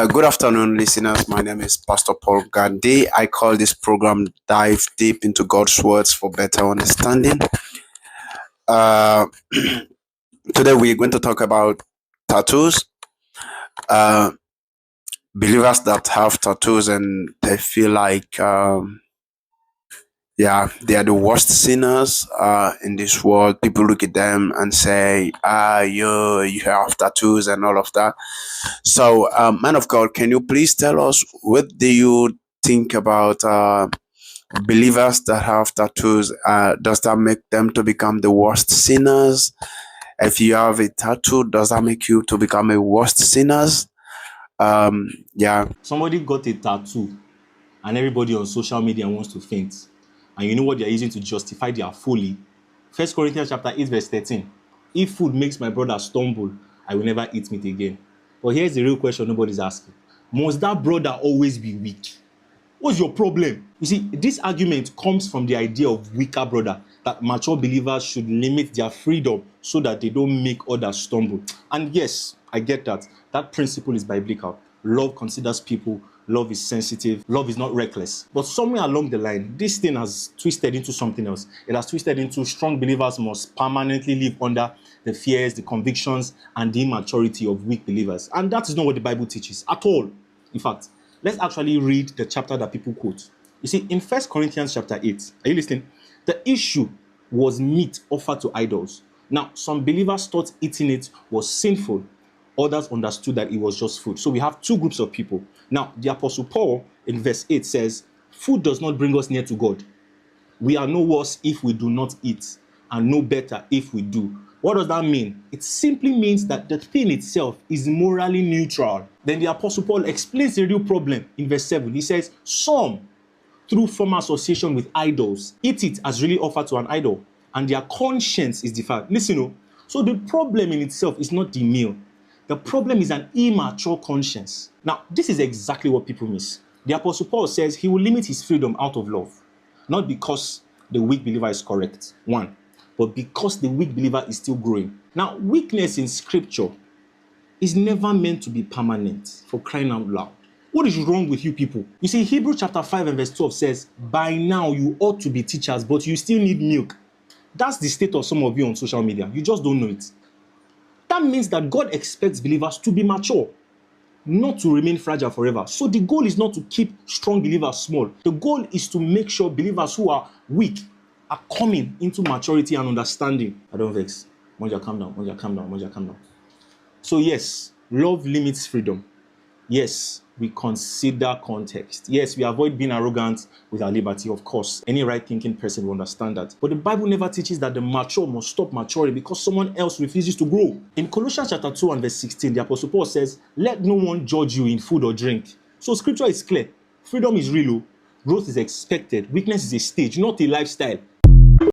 Good afternoon, listeners. My name is Pastor Paul Gandhi. I call this program Dive Deep into God's Words for Better Understanding. Uh, Today, we're going to talk about tattoos. Uh, Believers that have tattoos and they feel like, they are the worst sinners in this world. People look at them and say, you have tattoos and all of that. So, man of God, can you please tell us what do you think about believers that have tattoos? Does that make them to become the worst sinners? If you have a tattoo, does that make you to become a worst sinners? Yeah. Somebody got a tattoo and everybody on social media wants to faint. And you know what they're using to justify their folly? 1 Corinthians chapter 8 verse 13. If food makes my brother stumble, I will never eat meat again. But here's the real question nobody's asking. Must that brother always be weak? What's your problem? You see, this argument comes from the idea of weaker brother, that mature believers should limit their freedom so that they don't make others stumble. And yes, I get that. That principle is biblical. Love considers people, love is sensitive, love is not reckless. But somewhere along the line, this thing has twisted into something else. It has twisted into strong believers must permanently live under the fears, the convictions, and the immaturity of weak believers. And that is not what the Bible teaches at all. In fact, let's actually read the chapter that people quote. You see, in 1 Corinthians chapter 8, are you listening? The issue was meat offered to idols. Now, some believers thought eating it was sinful. Others understood that it was just food. So we have two groups of people. Now, the Apostle Paul in verse 8 says, food does not bring us near to God. We are no worse if we do not eat, and no better if we do. What does that mean? It simply means that the thing itself is morally neutral. Then the Apostle Paul explains the real problem in verse 7. He says, some, through former association with idols, eat it as really offered to an idol, and their conscience is defiled. Listen, so the problem in itself is not the meal. The problem is an immature conscience. Now, this is exactly what people miss. The Apostle Paul says he will limit his freedom out of love, not because the weak believer is correct, one, but because the weak believer is still growing. Now, weakness in scripture is never meant to be permanent, for crying out loud. What is wrong with you people? You see, Hebrews chapter 5 and verse 12 says, by now you ought to be teachers, but you still need milk. That's the state of some of you on social media. You just don't know it. That means that God expects believers to be mature, not to remain fragile forever. So the goal is not to keep strong believers small. The goal is to make sure believers who are weak are coming into maturity and understanding. I don't vex. Monja, calm down. Monja, calm down. Monja, calm down. So yes, love limits freedom. Yes, we consider context. Yes, we avoid being arrogant with our liberty, of course. Any right-thinking person will understand that. But the Bible never teaches that the mature must stop maturing because someone else refuses to grow. In Colossians chapter 2 and verse 16, the Apostle Paul says, let no one judge you in food or drink. So scripture is clear. Freedom is real. Growth is expected. Weakness is a stage, not a lifestyle.